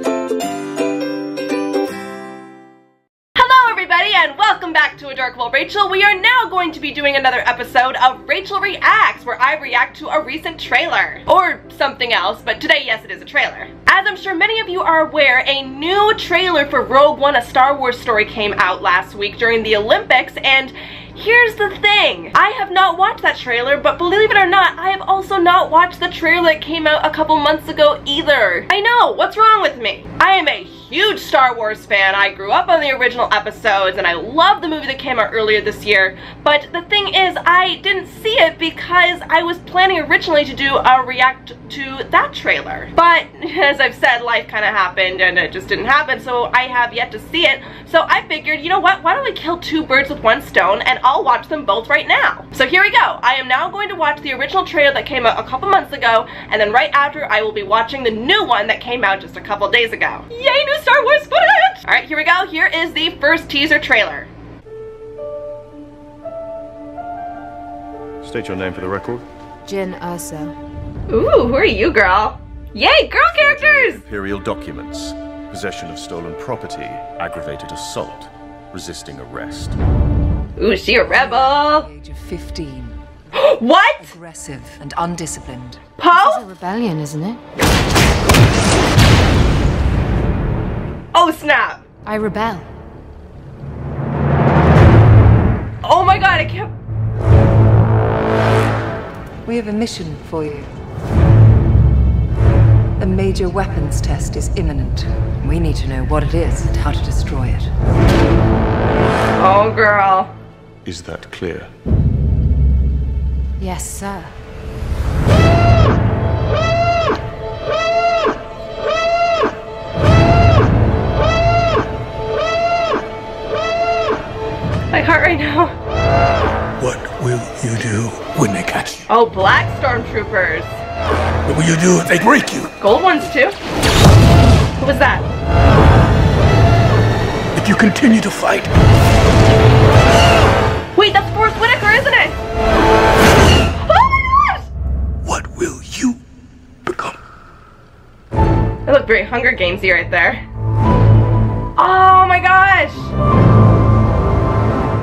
Hello everybody and welcome back to Adorkable Rachel. We are now going to be doing another episode of Rachel Reacts, where I react to a recent trailer. Or something else, but today, yes, it is a trailer. As I'm sure many of you are aware, a new trailer for Rogue One, a Star Wars story, came out last week during the Olympics, and here's the thing. I have not watched that trailer, but believe it or not, I have also not watched the trailer that came out a couple months ago either. I know, what's wrong with me? I am a huge Star Wars fan. I grew up on the original episodes, and I love the movie that came out earlier this year, but the thing is, I didn't see it because I was planning originally to do a react to that trailer. But, as I've said, life kind of happened, and it just didn't happen, so I have yet to see it. So I figured, you know what, why don't we kill two birds with one stone, and I'll watch them both right now. So here we go. I am now going to watch the original trailer that came out a couple months ago, and then right after I will be watching the new one that came out just a couple days ago. Yay, new Star Wars footage! Alright, here we go. Here is the first teaser trailer. State your name for the record. Jin Ursa. Ooh, who are you, girl? Yay, girl characters! Imperial documents, possession of stolen property, aggravated assault, resisting arrest. Ooh, is she a rebel? Age of 15. What? Aggressive and undisciplined. Poe? This is a rebellion, isn't it? Oh, snap. I rebel. Oh my god, I can't... We have a mission for you. A major weapons test is imminent. We need to know what it is and how to destroy it. Oh, girl. Is that clear? Yes, sir. My heart right now. What will you do when they catch you? Oh, black stormtroopers. What will you do if they break you? Gold ones too. Who was that? If you continue to fight, Wait, that's Forrest Whitaker, isn't it? Oh my gosh! what will you become? That looked very Hunger Games-y right there. Oh my gosh!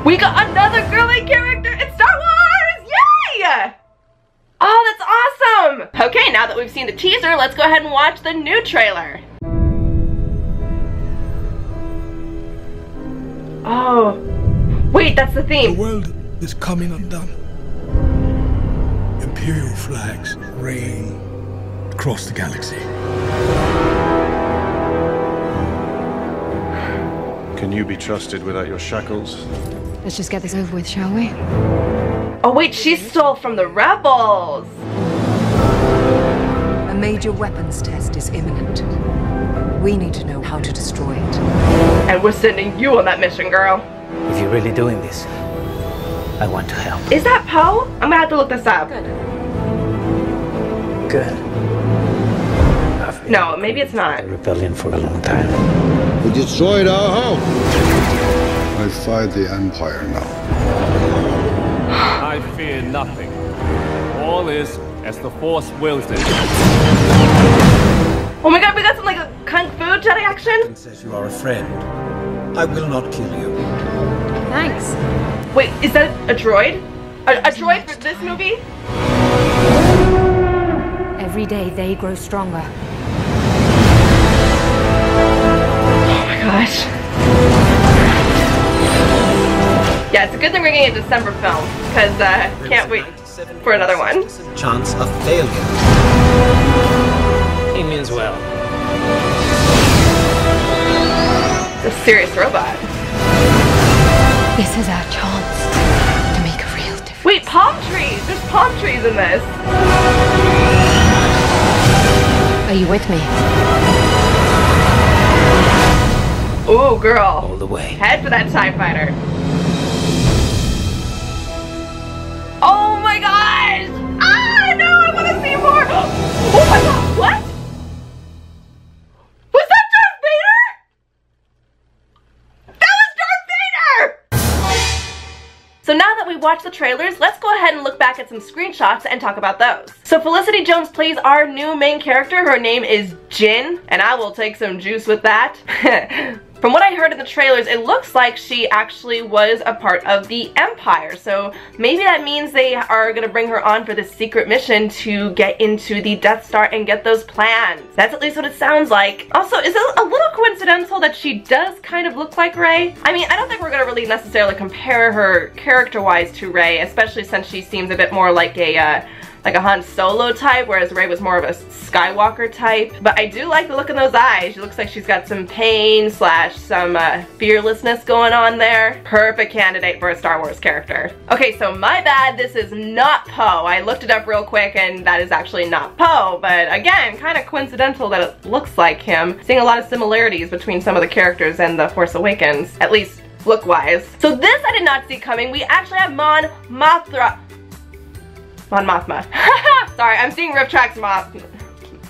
We got another girly character in Star Wars! Yay! Oh, that's awesome! Okay, now that we've seen the teaser, let's go ahead and watch the new trailer. Oh. Wait, that's the The theme. world is coming undone. Imperial flags reign across the galaxy. Can you be trusted without your shackles? Let's just get this over with, shall we? Oh wait, she stole from the rebels. A major weapons test is imminent. We need to know how to destroy it. And we're sending you on that mission, girl. If you're really doing this, I want to help. Is that Poe? I'm gonna have to look this up. Good. I've been No, maybe it's not. a rebellion for a long time. We destroyed our home. I fight the Empire now. I fear nothing. All is as the Force wills it. Oh my god, we got some like a Kung Fu Jedi action? Says you are a friend. I will not kill you. Thanks. Wait, is that a droid? A droid for this movie? Every day they grow stronger. Oh my gosh. Yeah, it's a good thing we're getting a December film, because can't wait for another one. Chance of failure. He means well. It's a serious robot. This is our chance to make a real difference. Wait, palm trees! There's palm trees in this. Are you with me? Ooh, girl. All the way. Head for that TIE fighter. Oh my gosh! Ah, no, I want to see more! Oh my god, what? Was that Darth Vader? That was Darth Vader! So now that we've watched the trailers, let's go ahead and look back at some screenshots and talk about those. So Felicity Jones plays our new main character. Her name is Jin, and I will take some juice with that. From what I heard in the trailers, it looks like she actually was a part of the Empire, so maybe that means they are going to bring her on for this secret mission to get into the Death Star and get those plans. That's at least what it sounds like. Also, is it a little coincidental that she does kind of look like Rey? I mean, I don't think we're going to really necessarily compare her character-wise to Rey, especially since she seems a bit more like a Han Solo type, whereas Rey was more of a Skywalker type. But I do like the look in those eyes. She looks like she's got some pain slash some fearlessness going on there. Perfect candidate for a Star Wars character. Okay, so my bad, this is not Poe. I looked it up real quick and that is actually not Poe, but again, kind of coincidental that it looks like him. Seeing a lot of similarities between some of the characters and The Force Awakens, at least look-wise. So this I did not see coming. We actually have Mon Mothma. Sorry, I'm seeing RiffTrax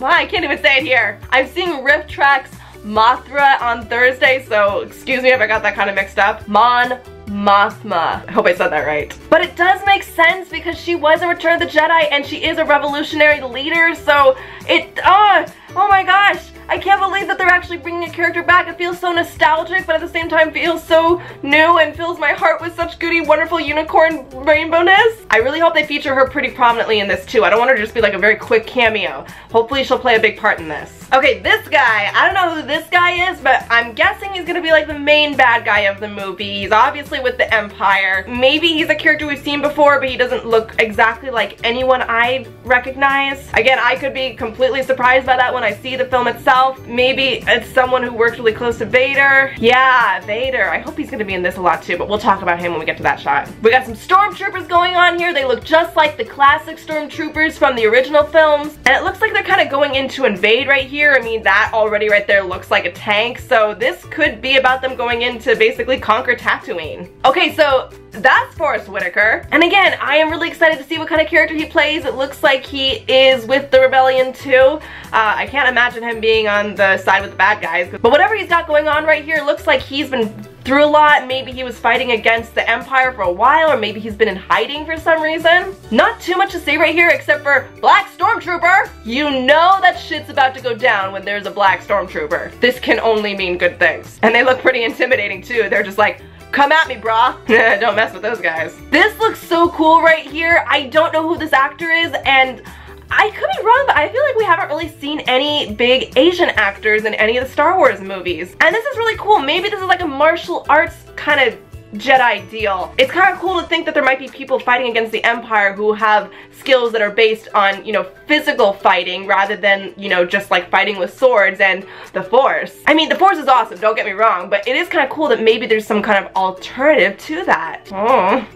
I can't even say it here. I'm seeing RiffTrax Mothra on Thursday, so excuse me if I got that kind of mixed up. Mon Mothma. I hope I said that right. But it does make sense because she was in Return of the Jedi and she is a revolutionary leader, so oh my gosh. I can't believe that they're actually bringing a character back. It feels so nostalgic, but at the same time feels so new and fills my heart with such goody, wonderful unicorn rainbowness. I really hope they feature her pretty prominently in this too. I don't want her to just be like a very quick cameo. Hopefully she'll play a big part in this. Okay, this guy. I don't know who this guy is, but I'm guessing he's gonna be like the main bad guy of the movie. He's obviously with the Empire. Maybe he's a character we've seen before, but he doesn't look exactly like anyone I recognize. Again, I could be completely surprised by that when I see the film itself. Maybe it's someone who worked really close to Vader. Yeah, Vader. I hope he's gonna be in this a lot too, but we'll talk about him when we get to that shot. We got some stormtroopers going on here. They look just like the classic stormtroopers from the original films, and it looks like they're kind of going in to invade right here. I mean, that already right there looks like a tank, so this could be about them going in to basically conquer Tatooine. Okay, so that's Forrest Whitaker. And again, I am really excited to see what kind of character he plays. It looks like he is with the Rebellion too. I can't imagine him being on the side with the bad guys. But whatever he's got going on right here, looks like he's been through a lot. Maybe he was fighting against the Empire for a while, or maybe he's been in hiding for some reason. Not too much to say right here except for Black Stormtrooper. You know that shit's about to go down when there's a Black Stormtrooper. This can only mean good things. And they look pretty intimidating too. They're just like, come at me, brah. Don't mess with those guys. This looks so cool right here. I don't know who this actor is, and I could be wrong, but I feel like we haven't really seen any big Asian actors in any of the Star Wars movies. And this is really cool. Maybe this is like a martial arts kind of Jedi deal. It's kind of cool to think that there might be people fighting against the Empire who have skills that are based on, you know, physical fighting rather than, you know, just like fighting with swords and the Force. I mean, the Force is awesome, don't get me wrong, but it is kind of cool that maybe there's some kind of alternative to that.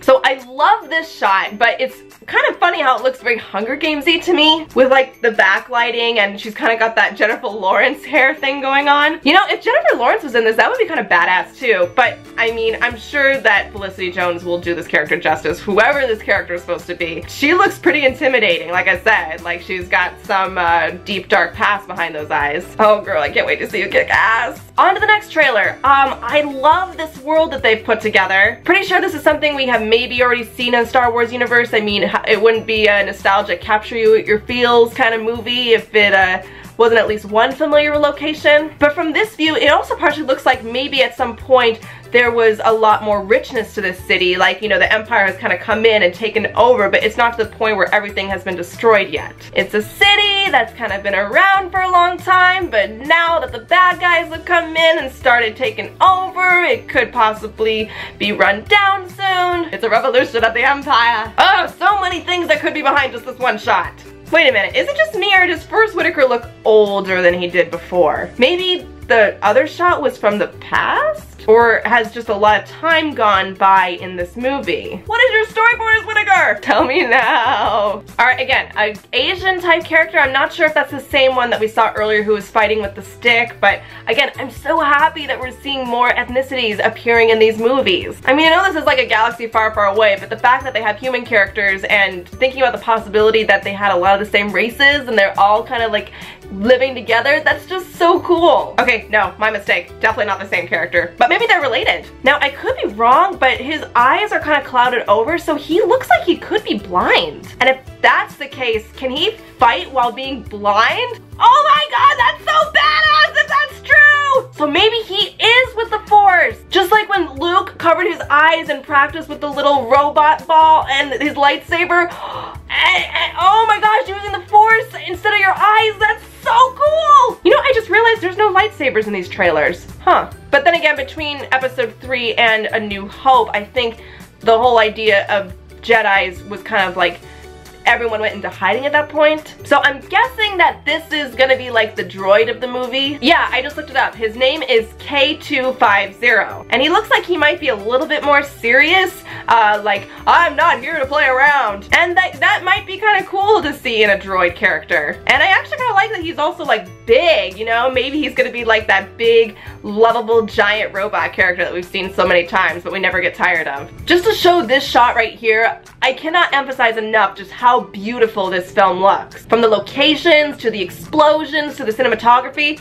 So I love this shot, but it's kind of funny how it looks very Hunger Games-y to me with like the backlighting, and she's kind of got that Jennifer Lawrence hair thing going on. You know, if Jennifer Lawrence was in this, that would be kind of badass too, but I mean, I'm sure that Felicity Jones will do this character justice, whoever this character is supposed to be. She looks pretty intimidating, like I said. Like, she's got some deep, dark past behind those eyes. Oh girl, I can't wait to see you kick ass. On to the next trailer. I love this world that they've put together. Pretty sure this is something we have maybe already seen in Star Wars universe. I mean, it wouldn't be a nostalgic capture you at your feels kind of movie if it wasn't at least one familiar location. But from this view, it also partially looks like maybe at some point there was a lot more richness to this city. Like, you know, the Empire has kind of come in and taken over, but it's not to the point where everything has been destroyed yet. It's a city that's kind of been around for a long time, but now that the bad guys have come in and started taking over, it could possibly be run down soon. It's a revolution of the Empire. Oh, so many things that could be behind just this one shot. Wait a minute, is it just me or does Forrest Whitaker look older than he did before? Maybe the other shot was from the past? Or has just a lot of time gone by in this movie? What is your story, Forrest Whitaker? Tell me now. Alright, again, an Asian type character. I'm not sure if that's the same one that we saw earlier who was fighting with the stick, but again, I'm so happy that we're seeing more ethnicities appearing in these movies. I mean, I know this is like a galaxy far, far away, but the fact that they have human characters and thinking about the possibility that they had a lot of the same races and they're all kind of like living together, that's just so cool. Okay, no, my mistake. Definitely not the same character. But maybe maybe they're related. Now, I could be wrong, but his eyes are kind of clouded over, so he looks like he could be blind. And if that's the case, can he fight while being blind? Oh my god, that's so badass if that's true! So maybe he is with the Force. Just like when Luke covered his eyes and practiced with the little robot ball and his lightsaber. And oh my gosh, using the Force instead of your eyes, that's so cool! You know, I just realized there's no lightsabers in these trailers. Huh. But then again, between episode 3 and A New Hope, I think the whole idea of Jedis was kind of like everyone went into hiding at that point. So I'm guessing that this is gonna be like the droid of the movie. Yeah, I just looked it up. His name is K250. And he looks like he might be a little bit more serious. Like, I'm not here to play around. And that might be kind of cool to see in a droid character. And I actually kind of like that he's also like big, you know? Maybe he's gonna be like that big, lovable, giant robot character that we've seen so many times, but we never get tired of. Just to show this shot right here, I cannot emphasize enough just how beautiful this film looks. From the locations, to the explosions, to the cinematography.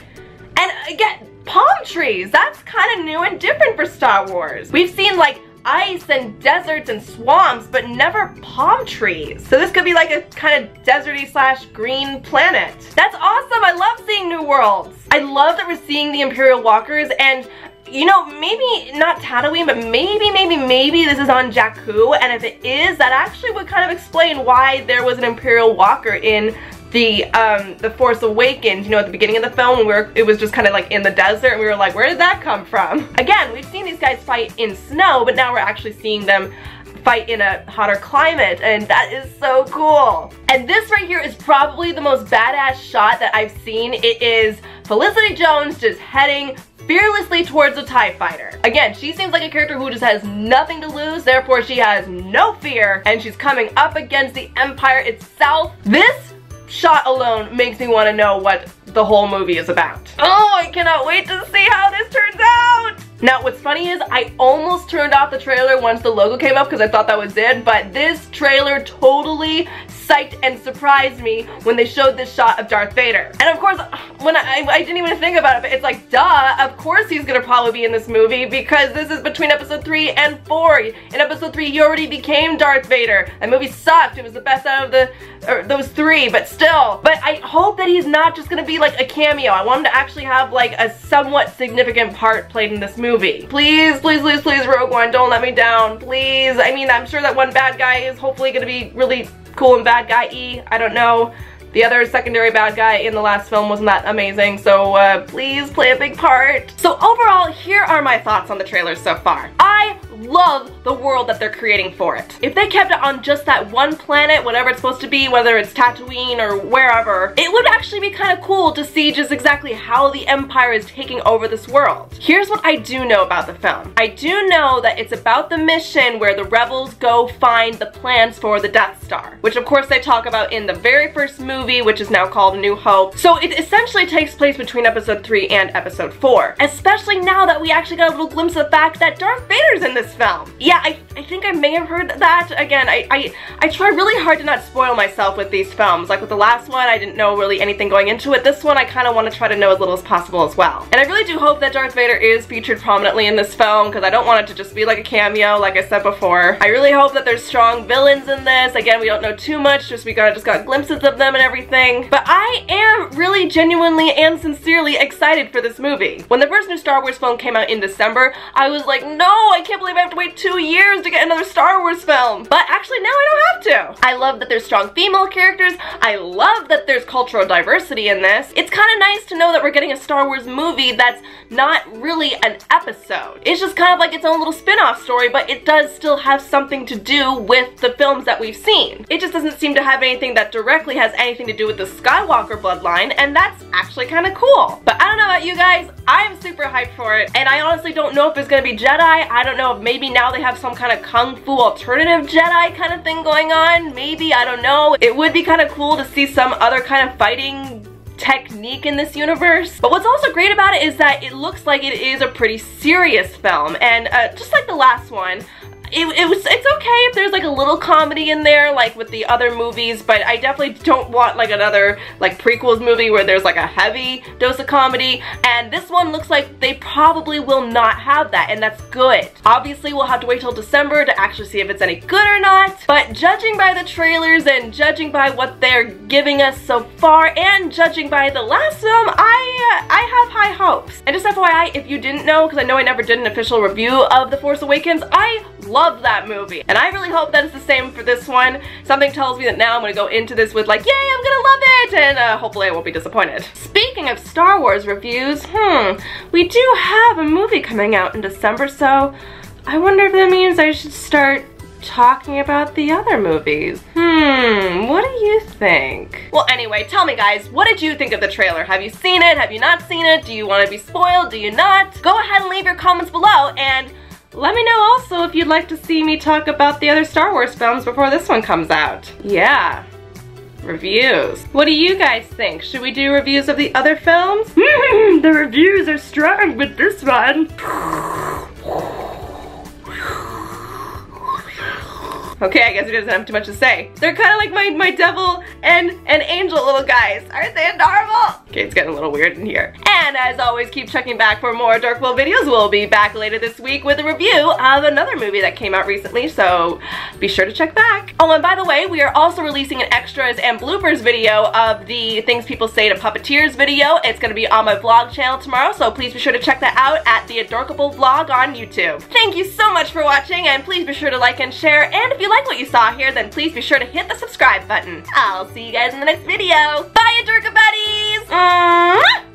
And again, palm trees, that's kind of new and different for Star Wars. We've seen like ice and deserts and swamps, but never palm trees. So this could be like a kind of deserty / green planet. That's awesome, I love seeing new worlds. I love that we're seeing the Imperial Walkers, and you know, maybe not Tatooine, but maybe this is on Jakku, and if it is, that actually would kind of explain why there was an Imperial Walker in the Force Awakens, you know, at the beginning of the film, where it was just kind of like in the desert, and we were like, where did that come from? Again, we've seen these guys fight in snow, but now we're actually seeing them fight in a hotter climate, and that is so cool. And this right here is probably the most badass shot that I've seen. It is Felicity Jones just heading fearlessly towards a TIE fighter. Again, she seems like a character who just has nothing to lose, therefore she has no fear, and she's coming up against the Empire itself. This shot alone makes me want to know what the whole movie is about. Oh, I cannot wait to see how this turns out! Now, what's funny is I almost turned off the trailer once the logo came up because I thought that was it, but this trailer totally psyched and surprised me when they showed this shot of Darth Vader. And of course, when I didn't even think about it, but it's like, duh, of course he's gonna probably be in this movie because this is between episode 3 and 4. In episode 3, he already became Darth Vader. That movie sucked. It was the best out of those 3, but still. But I hope that he's not just gonna be like a cameo. I want him to actually have like a somewhat significant part played in this movie. Please, please, please, please, Rogue One, don't let me down, please. I mean, I'm sure that one bad guy is hopefully gonna be really cool and bad guy-y. I don't know. The other secondary bad guy in the last film wasn't that amazing, so please play a big part. So overall, here are my thoughts on the trailers so far. I love the world that they're creating for it. If they kept it on just that one planet, whatever it's supposed to be, whether it's Tatooine or wherever, it would actually be kind of cool to see just exactly how the Empire is taking over this world. Here's what I do know about the film. I do know that it's about the mission where the rebels go find the plans for the Death Star, which of course they talk about in the very first movie, which is now called New Hope. So it essentially takes place between episode 3 and episode 4, especially now that we actually got a little glimpse of the fact that Darth Vader's in this film. Yeah, I think I may have heard that. Again, I try really hard to not spoil myself with these films. Like with the last one, I didn't know really anything going into it. This one, I kind of want to try to know as little as possible as well. And I really do hope that Darth Vader is featured prominently in this film, because I don't want it to just be like a cameo, like I said before. I really hope that there's strong villains in this. Again, we don't know too much, just we just got glimpses of them and everything. But I am really genuinely and sincerely excited for this movie. When the first new Star Wars film came out in December, I was like, no, I can't believe I have to wait 2 years to get another Star Wars film. But actually now I don't have to. I love that there's strong female characters. I love that there's cultural diversity in this. It's kind of nice to know that we're getting a Star Wars movie that's not really an episode. It's just kind of like its own little spin-off story, but it does still have something to do with the films that we've seen. It just doesn't seem to have anything that directly has anything to do with the Skywalker bloodline, and that's actually kind of cool. But I don't know about you guys, I'm super hyped for it, and I honestly don't know if it's gonna be Jedi. I don't know if maybe now they have some kind of Kung Fu alternative Jedi kind of thing going on. Maybe, I don't know. It would be kind of cool to see some other kind of fighting technique in this universe. But what's also great about it is that it looks like it is a pretty serious film, and just like the last one, it's okay if there's like a little comedy in there, like with the other movies, but I definitely don't want like another like prequels movie where there's like a heavy dose of comedy, and this one looks like they probably will not have that, and that's good. Obviously, we'll have to wait till December to actually see if it's any good or not, but judging by the trailers and judging by what they're giving us so far and judging by the last film, I have high hopes. And just FYI, if you didn't know, because I know I never did an official review of The Force Awakens, I love that movie, and I really hope that it's the same for this one. Something tells me that now I'm gonna go into this with like, yay, I'm gonna love it, and hopefully I won't be disappointed. Speaking of Star Wars reviews, we do have a movie coming out in December, so I wonder if that means I should start talking about the other movies. What do you think? Well, anyway, tell me guys, what did you think of the trailer? Have you seen it? Have you not seen it? Do you want to be spoiled? Do you not? Go ahead and leave your comments below, and let me know also if you'd like to see me talk about the other Star Wars films before this one comes out. Yeah. Reviews. What do you guys think? Should we do reviews of the other films? The reviews are strong with this one. Okay, I guess he doesn't have too much to say. They're kind of like my devil and angel little guys. Aren't they adorable? Okay, it's getting a little weird in here. And as always, keep checking back for more Adorkable videos. We'll be back later this week with a review of another movie that came out recently, so be sure to check back. Oh, and by the way, we are also releasing an extras and bloopers video of the Things People Say to Puppeteers video. It's gonna be on my vlog channel tomorrow, so please be sure to check that out at the Adorkable vlog on YouTube. Thank you so much for watching, and please be sure to like and share, and if you like what you saw here, then please be sure to hit the subscribe button. I'll see you guys in the next video. Bye, Adorka buddies!